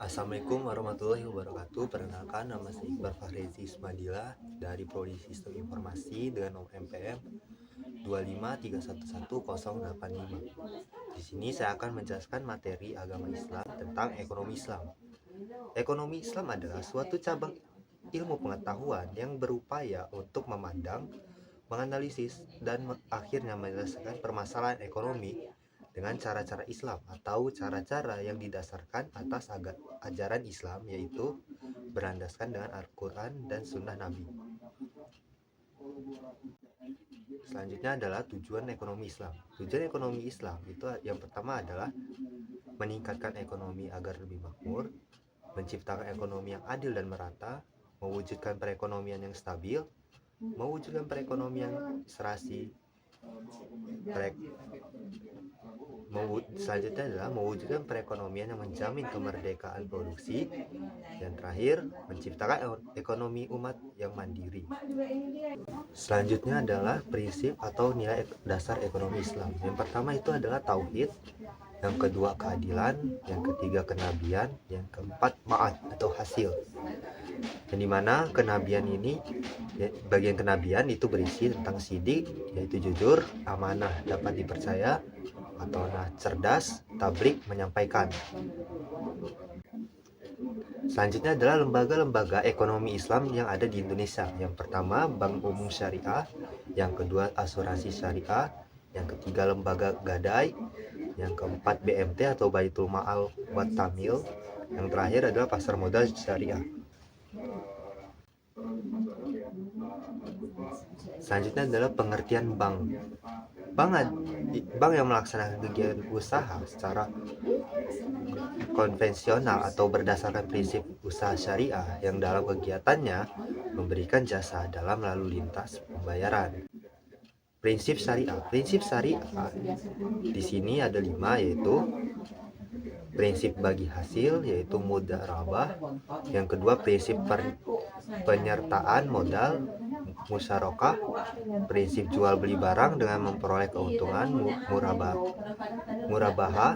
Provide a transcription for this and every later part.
Assalamualaikum warahmatullahi wabarakatuh. Perkenalkan, nama saya Iqbal Fahrezi Ismadillah dari Prodi Sistem Informasi dengan nomor MPM 253111085. Di sini saya akan menjelaskan materi agama Islam tentang ekonomi Islam. Ekonomi Islam adalah suatu cabang ilmu pengetahuan yang berupaya untuk memandang, menganalisis, dan akhirnya menyelesaikan permasalahan ekonomi dengan cara-cara Islam atau cara-cara yang didasarkan atas ajaran Islam, yaitu berlandaskan dengan Al-Quran dan Sunnah Nabi. Selanjutnya adalah tujuan ekonomi Islam. Tujuan ekonomi Islam itu yang pertama adalah meningkatkan ekonomi agar lebih makmur, menciptakan ekonomi yang adil dan merata, mewujudkan perekonomian yang stabil, mewujudkan perekonomian serasi, selanjutnya adalah mewujudkan perekonomian yang menjamin kemerdekaan produksi, dan terakhir menciptakan ekonomi umat yang mandiri. Selanjutnya adalah prinsip atau nilai dasar ekonomi Islam. Yang pertama itu adalah tauhid, yang kedua keadilan, yang ketiga kenabian, yang keempat ma'ad atau hasil. Yang dimana kenabian ini, bagian kenabian itu berisi tentang sidik, yaitu jujur, amanah, dapat dipercaya, atau cerdas, tablik, menyampaikan. Selanjutnya adalah lembaga-lembaga ekonomi Islam yang ada di Indonesia. Yang pertama Bank Umum Syariah, yang kedua Asuransi Syariah, yang ketiga Lembaga Gadai, yang keempat BMT atau Baitul Ma'al wa Tamil, yang terakhir adalah Pasar Modal Syariah. Selanjutnya adalah pengertian bank. Bank yang melaksanakan kegiatan usaha secara konvensional atau berdasarkan prinsip usaha syariah yang dalam kegiatannya memberikan jasa dalam lalu lintas pembayaran. Prinsip syariah. Prinsip syariah di sini ada 5, yaitu prinsip bagi hasil, yaitu mudharabah. Yang kedua prinsip penyertaan modal, musyarakah. Prinsip jual beli barang dengan memperoleh keuntungan, murabahah.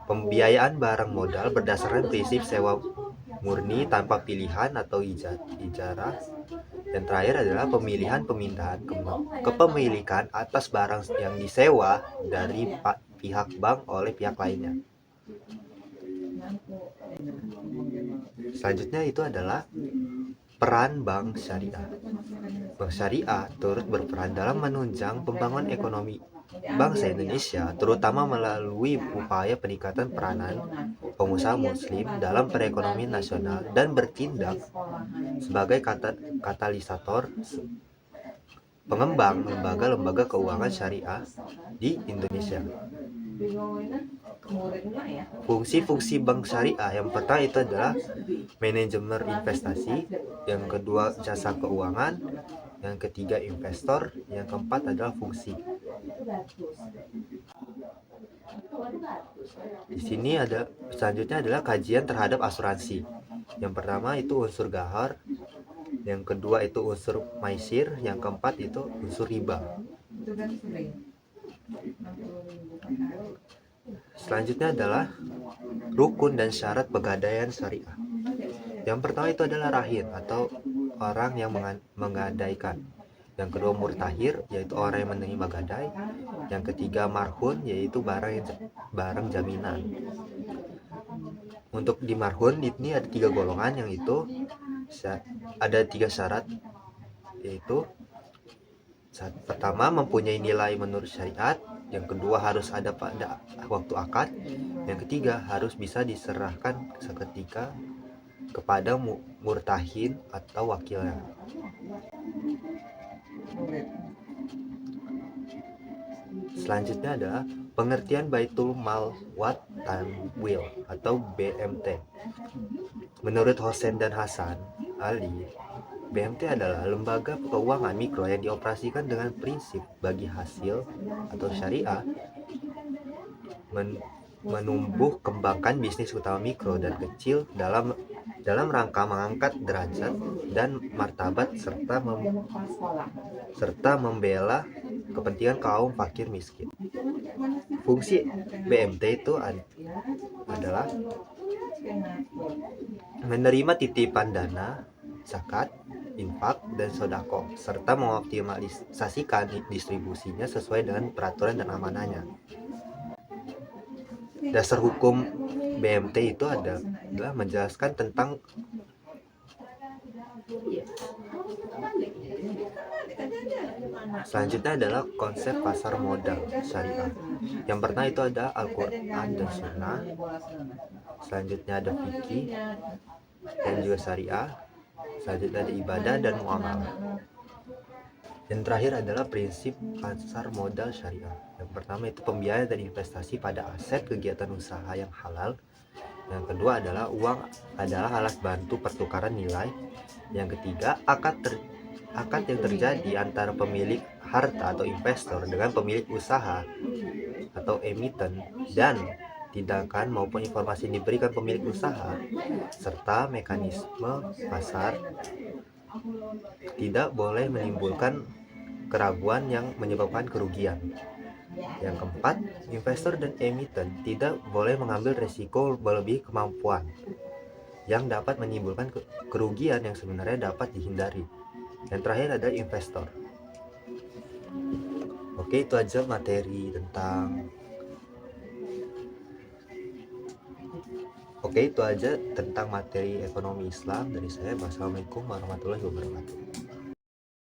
Pembiayaan barang modal berdasarkan prinsip sewa murni tanpa pilihan atau ijarah. Yang terakhir adalah pemindahan kepemilikan atas barang yang disewa dari pihak bank oleh pihak lainnya. Selanjutnya itu adalah peran bank syariah. Bank syariah turut berperan dalam menunjang pembangunan ekonomi bangsa Indonesia, terutama melalui upaya peningkatan peranan pengusaha muslim dalam perekonomian nasional dan bertindak sebagai katalisator pengembang lembaga-lembaga keuangan syariah di Indonesia. Fungsi-fungsi bank syariah yang pertama itu adalah manajemen investasi, yang kedua jasa keuangan, yang ketiga investor, yang keempat adalah fungsi. Di sini ada selanjutnya adalah kajian terhadap asuransi. Yang pertama itu unsur gahar, yang kedua itu unsur maisir, yang keempat itu unsur riba. Selanjutnya adalah rukun dan syarat pegadaian syariah. Yang pertama itu adalah rahin atau orang yang menggadaikan. Yang kedua murtahir, yaitu orang yang menerima gadai. Yang ketiga marhun, yaitu barang jaminan. Untuk di marhun ini ada 3 golongan, yang itu ada 3 syarat, yaitu pertama mempunyai nilai menurut syariat, yang kedua harus ada pada waktu akad, yang ketiga harus bisa diserahkan seketika kepada murtahin atau wakilnya. Selanjutnya adalah pengertian Baitul Mal wa Tamwil atau BMT. Menurut Hosen dan Hasan Ali, BMT adalah lembaga keuangan mikro yang dioperasikan dengan prinsip bagi hasil atau syariah, menumbuh kembangkan bisnis utama mikro dan kecil dalam rangka mengangkat derajat dan martabat serta membela kepentingan kaum fakir miskin. Fungsi BMT itu adalah menerima titipan dana, zakat, infak, dan sodako, serta mengoptimalisasikan distribusinya sesuai dengan peraturan dan amanahnya. Dasar hukum BMT itu adalah menjelaskan tentang selanjutnya adalah konsep pasar modal syariah. Yang pertama itu ada Al-Quran dan Sunnah. Selanjutnya ada fikih dan juga syariah. Selanjutnya ada ibadah dan muamalah. Yang terakhir adalah prinsip pasar modal syariah. Yang pertama itu pembiayaan dan investasi pada aset kegiatan usaha yang halal. Yang kedua adalah uang adalah alat bantu pertukaran nilai. Yang ketiga, akad yang terjadi antara pemilik harta atau investor dengan pemilik usaha atau emiten, dan tindakan maupun informasi yang diberikan pemilik usaha, serta mekanisme pasar tidak boleh menimbulkan keraguan yang menyebabkan kerugian. Yang keempat, investor dan emiten tidak boleh mengambil risiko melebihi kemampuan yang dapat menimbulkan kerugian yang sebenarnya dapat dihindari. Yang terakhir adalah investor. Oke, itu aja materi tentang materi ekonomi Islam dari saya. Wassalamualaikum warahmatullahi wabarakatuh.